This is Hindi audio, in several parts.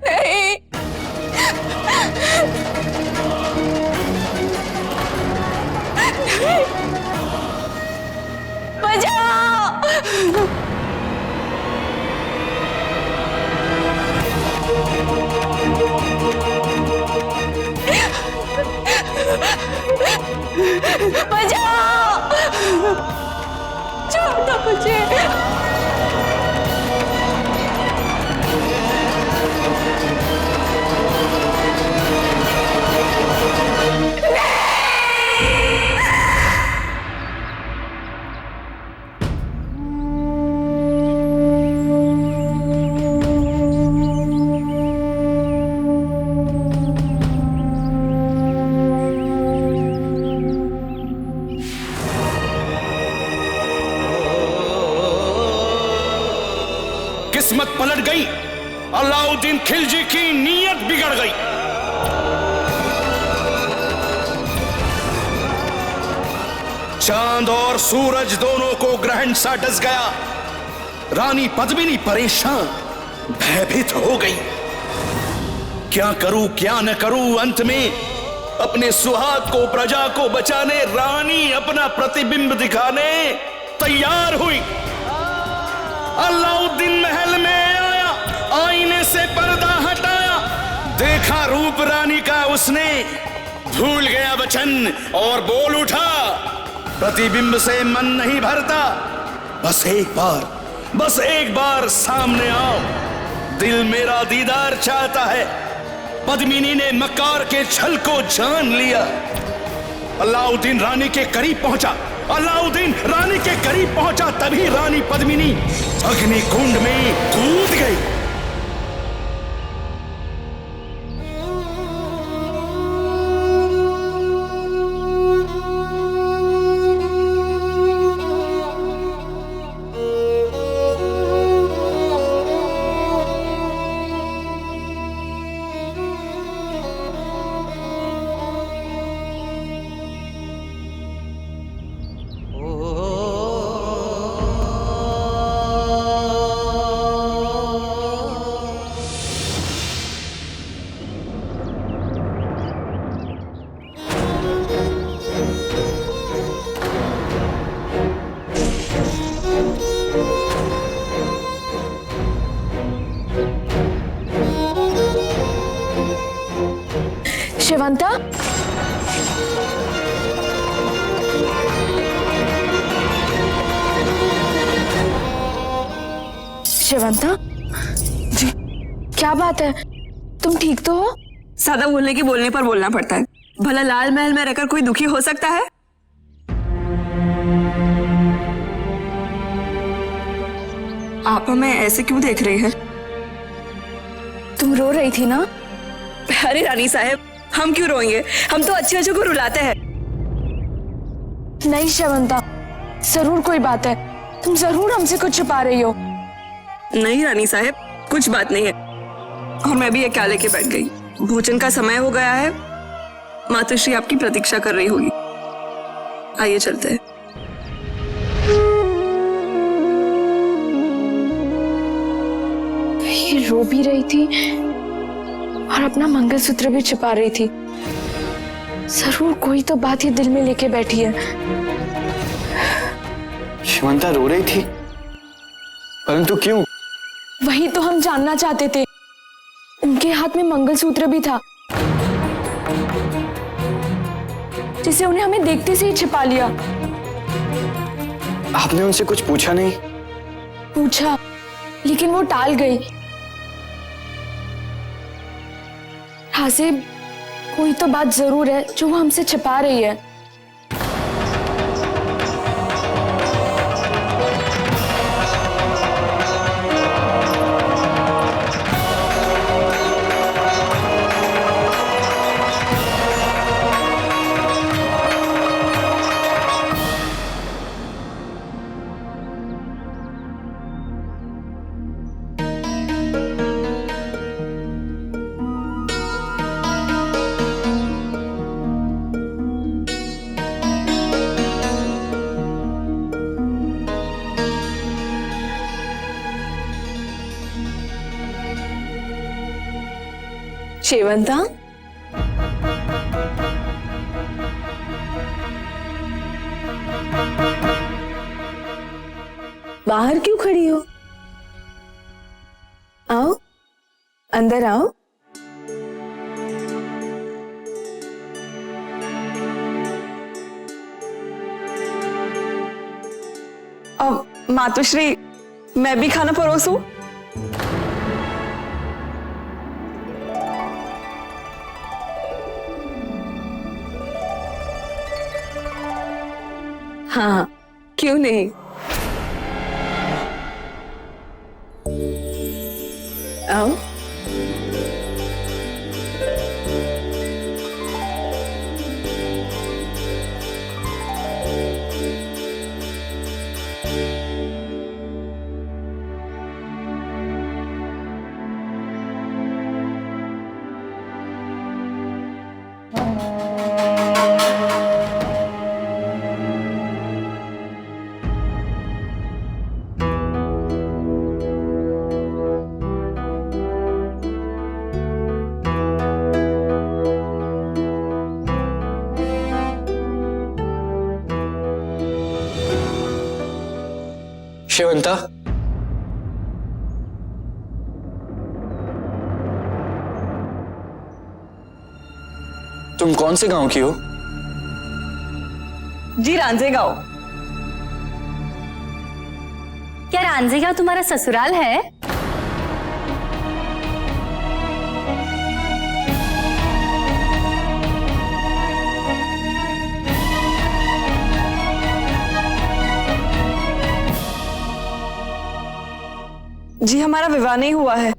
नहीं। बचाओ। बचाओ। छोड़ दो मुझे। किस्मत पलट गई, अलाउद्दीन खिलजी की नीयत बिगड़ गई। चांद और सूरज दोनों को ग्रहण सा डस गया। रानी पद्मिनी परेशान, भयभीत हो गई। क्या करूं क्या न करूं, अंत में अपने सुहाग को, प्रजा को बचाने रानी अपना प्रतिबिंब दिखाने तैयार हुई। अलाउद्दीन महल में आया, आईने से पर्दा हटाया, देखा रूप रानी का उसने, भूल गया वचन और बोल उठा, प्रतिबिंब से मन नहीं भरता, बस एक बार सामने आओ, दिल मेरा दीदार चाहता है। पद्मिनी ने मकार के छल को जान लिया। अलाउद्दीन रानी के करीब पहुंचा, अलाउद्दीन रानी के करीब पहुंचा, तभी रानी पद्मिनी अग्नि कुंड में कूद गई। शिवंता, शिवंता जी, क्या बात है? तुम ठीक तो हो? सादा बोलने के बोलने पर बोलना पड़ता है। भला लाल महल में रहकर कोई दुखी हो सकता है? आप हमें ऐसे क्यों देख रही हैं? तुम रो रही थी ना? अरे रानी साहब, हम क्यों रोएंगे? हम तो अच्छे अच्छे को रुलाते हैं। नहीं शिवंता, जरूर कोई बात है। तुम जरूर हमसे कुछ छुपा रही हो। नहीं रानी साहब, कुछ बात नहीं है। और मैं भी ये क्या लेके बैठ गई। भोजन का समय हो गया है, मातोश्री आपकी प्रतीक्षा कर रही होगी। आइए चलते हैं। ये रो भी रही थी और अपना मंगलसूत्र भी छिपा रही थी। जरूर कोई तो बात ही दिल में लेके बैठी है। शिवंता रो रही थी, परंतु क्यों? वही तो हम जानना चाहते थे। उनके हाथ में मंगलसूत्र भी था, जिसे उन्हें हमें देखते से ही छिपा लिया। आपने उनसे कुछ पूछा नहीं? पूछा, लेकिन वो टाल गई। हासिब, कोई तो बात जरूर है जो वो हमसे छिपा रही है। शेवंता, बाहर क्यों खड़ी हो? आओ, अंदर आओ। अब मातोश्री, मैं भी खाना परोसूं? हाँ, क्यों नहीं। आओ। शेवंता, तुम कौन से गांव की हो? जी, रांझेगांव। क्या रांझेगांव तुम्हारा ससुराल है? जी, हमारा विवाह नहीं हुआ है।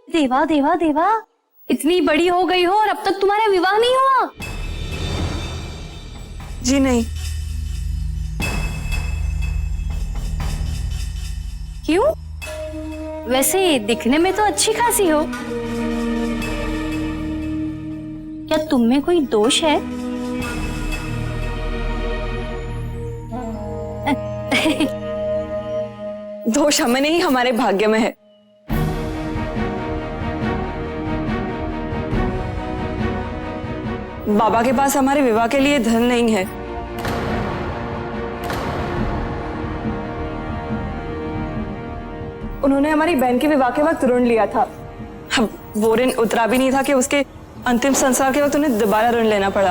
देवा देवा देवा, इतनी बड़ी हो गई हो और अब तक तुम्हारा विवाह नहीं हुआ? जी नहीं। क्यों? वैसे दिखने में तो अच्छी खासी हो। क्या तुम में कोई दोष है? दोष हमें नहीं, हमारे भाग्य में है। बाबा के पास हमारे विवाह के लिए धन नहीं है। उन्होंने हमारी बहन के विवाह के वक्त ऋण लिया था। अब वो ऋण उतरा भी नहीं था कि उसके अंतिम संस्कार के वक्त उन्हें दोबारा ऋण लेना पड़ा।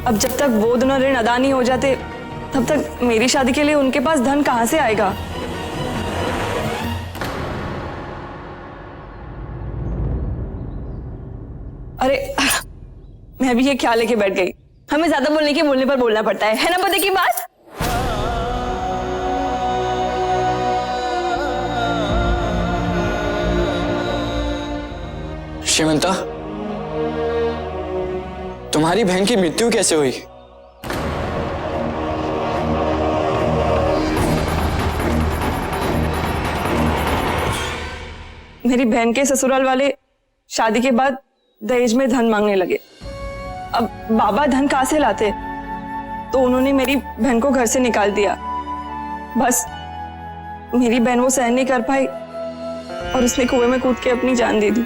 अब जब तक वो दोनों ऋण अदा नहीं हो जाते, तब तक मेरी शादी के लिए उनके पास धन कहां से आएगा? अरे, मैं भी ये ख्याल लेके बैठ गई। हमें ज्यादा बोलने की बोलने पर बोलना पड़ता है ना पता की बात? शेवंता, तुम्हारी बहन की मृत्यु कैसे हुई? मेरी बहन के ससुराल वाले शादी के बाद दहेज में धन मांगने लगे। अब बाबा धन कहां से लाते? तो उन्होंने मेरी बहन को घर से निकाल दिया। बस मेरी बहन वो सहन नहीं कर पाई और उसने कुएं में कूद के अपनी जान दे दी।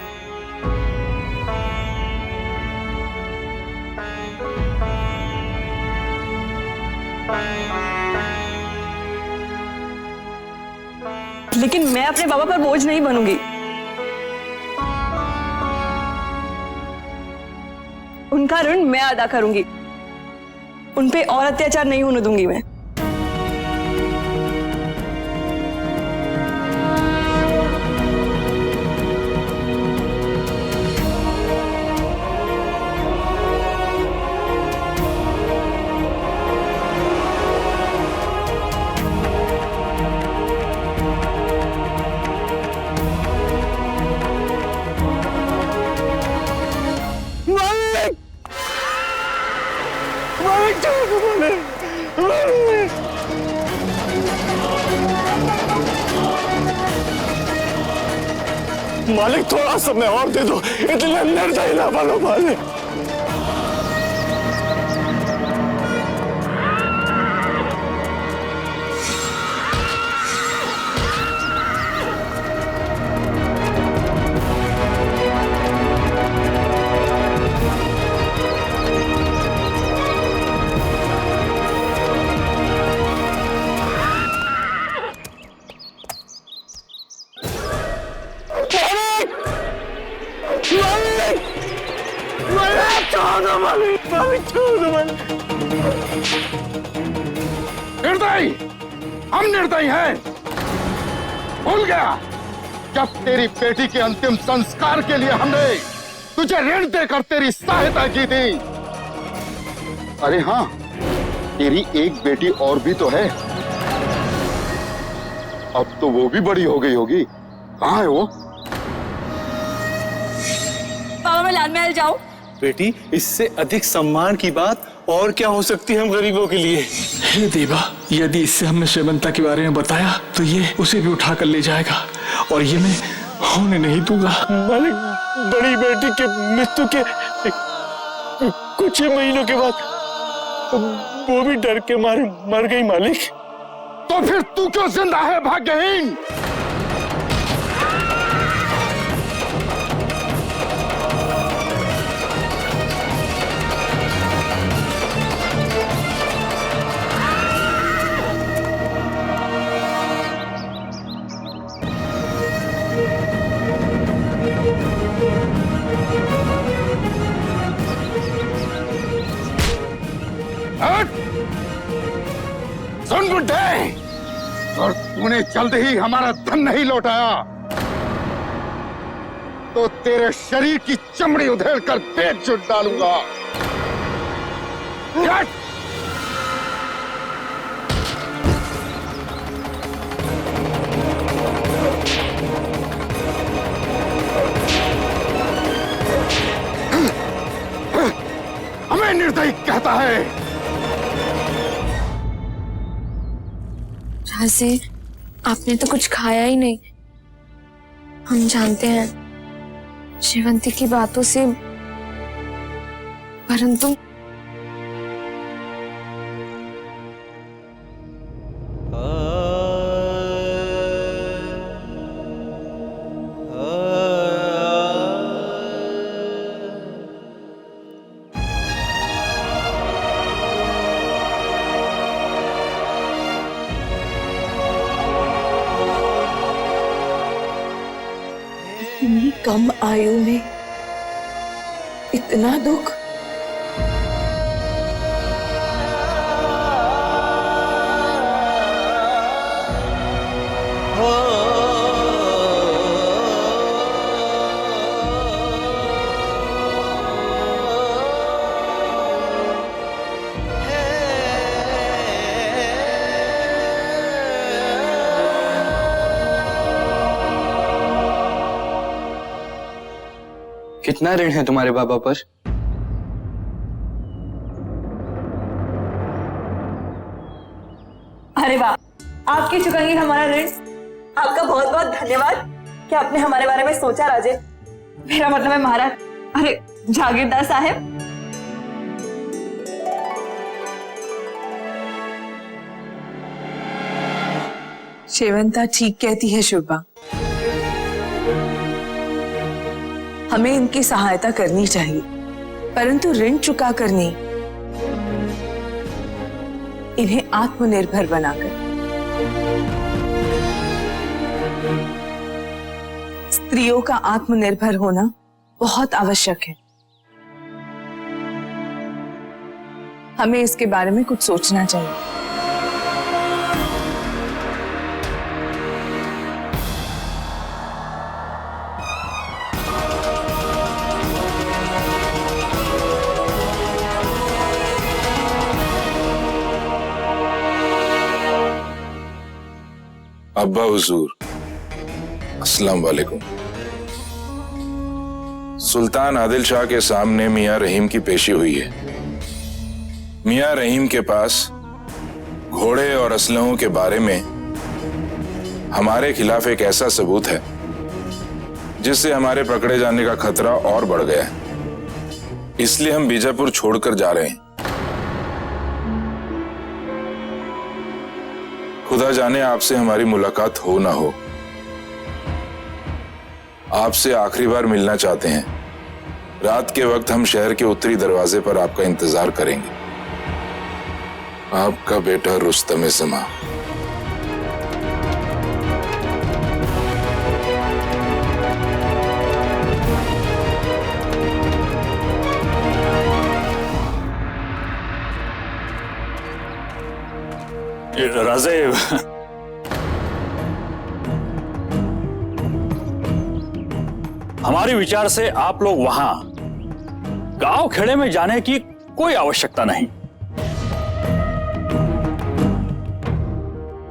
लेकिन मैं अपने बाबा पर बोझ नहीं बनूंगी। उनका ऋण मैं अदा करूंगी। उन पे और अत्याचार नहीं होने दूंगी मैं। मालिक थोड़ा समय और दे दो, इतने निर्दयी ना बनो मालिक। निर्दयी, हम निर्दयी हैं। भूल गया जब तेरी बेटी के अंतिम संस्कार के लिए हमने तुझे ऋण देकर तेरी सहायता की थी। अरे हाँ, तेरी एक बेटी और भी तो है। अब तो वो भी बड़ी हो गई होगी। कहाँ है वो? पापा मैं लाल महल जाऊं? बेटी, इससे अधिक सम्मान की बात और क्या हो सकती है हम गरीबों के लिए। हे देवा, यदि इससे हमने शेवंता के बारे में बताया तो ये उसे भी उठा कर ले जाएगा और ये मैं होने नहीं दूंगा। मालिक, बड़ी बेटी के मृत्यु के कुछ ही महीनों के बाद वो भी डर के मारे मर गई मालिक। तो फिर तू क्यों जिंदा है भाग्यहीन? सुन बुड्ढे, और तूने जल्द ही हमारा धन नहीं लौटाया तो तेरे शरीर की चमड़ी उधेड़ कर पेट चुट डालूंगा। हमें निर्दयी कहता है। राजे, आपने तो कुछ खाया ही नहीं। हम जानते हैं शेवंती की बातों से, परंतु इतनी कम आयु में इतना दुख। कितना ऋण है तुम्हारे बाबा पर? अरे वाह, आपकी चुकाएंगे हमारा ऋण। आपका बहुत बहुत धन्यवाद कि आपने हमारे बारे में सोचा राजे। मेरा मतलब है महाराज, अरे जागीरदार साहब। शेवंता ठीक कहती है शुभा, हमें इनकी सहायता करनी चाहिए, परंतु ऋण चुका कर नहीं, इन्हें आत्मनिर्भर बनाकर। स्त्रियों का आत्मनिर्भर होना बहुत आवश्यक है। हमें इसके बारे में कुछ सोचना चाहिए। अब्बा हुजूर, अस्सलाम वालेकुम। सुल्तान आदिल शाह के सामने मियां रहीम की पेशी हुई है। मियां रहीम के पास घोड़े और असलहों के बारे में हमारे खिलाफ एक ऐसा सबूत है जिससे हमारे पकड़े जाने का खतरा और बढ़ गया है। इसलिए हम बीजापुर छोड़कर जा रहे हैं। खुदा जाने आपसे हमारी मुलाकात हो ना हो। आपसे आखिरी बार मिलना चाहते हैं। रात के वक्त हम शहर के उत्तरी दरवाजे पर आपका इंतजार करेंगे। आपका बेटा रुस्तम ज़मा। राजे, हमारे विचार से आप लोग वहां गांव खेड़े में जाने की कोई आवश्यकता नहीं।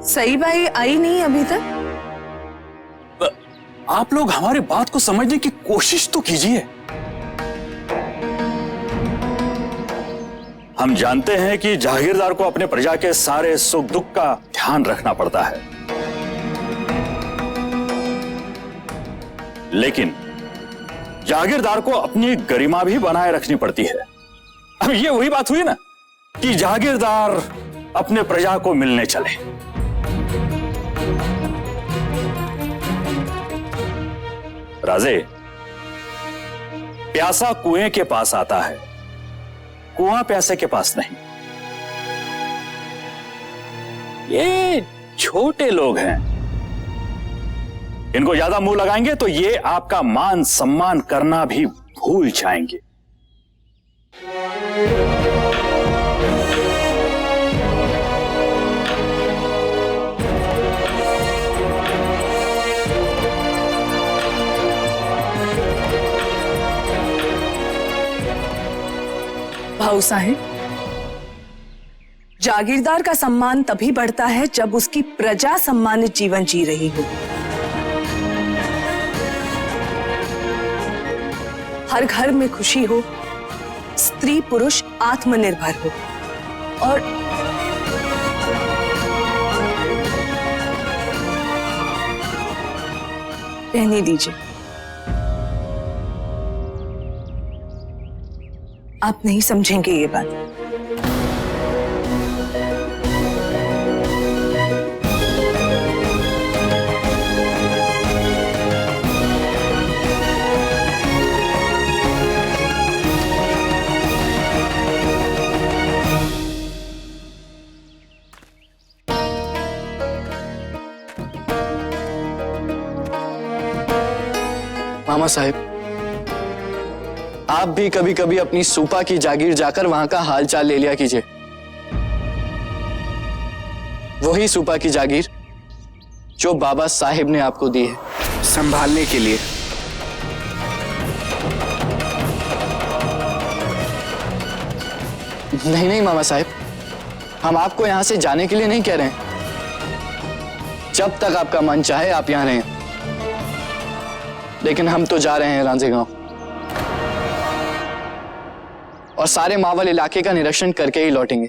सही भाई आई नहीं अभी तक? आप लोग हमारी बात को समझने की कोशिश तो कीजिए। हम जानते हैं कि जागीरदार को अपने प्रजा के सारे सुख दुख का ध्यान रखना पड़ता है, लेकिन जागीरदार को अपनी गरिमा भी बनाए रखनी पड़ती है। अब ये वही बात हुई ना कि जागीरदार अपने प्रजा को मिलने चले। राजे, प्यासा कुएं के पास आता है, कुआं प्यासे के पास नहीं। ये छोटे लोग हैं, इनको ज्यादा मुंह लगाएंगे तो ये आपका मान सम्मान करना भी भूल जाएंगे। भाऊ साहिब, जागीरदार का सम्मान तभी बढ़ता है जब उसकी प्रजा सम्मानित जीवन जी रही हो। हर घर में खुशी हो, स्त्री पुरुष आत्मनिर्भर हो और रहने दीजिए। आप नहीं समझेंगे ये बात। मामा साहब, आप भी कभी कभी अपनी सूपा की जागीर जाकर वहां का हालचाल ले लिया कीजिए। वही सूपा की जागीर जो बाबा साहिब ने आपको दी है संभालने के लिए। नहीं नहीं मामा साहब, हम आपको यहां से जाने के लिए नहीं कह रहे हैं। जब तक आपका मन चाहे आप यहां रहें, लेकिन हम तो जा रहे हैं रांझेगांव और सारे मावल इलाके का निरीक्षण करके ही लौटेंगे।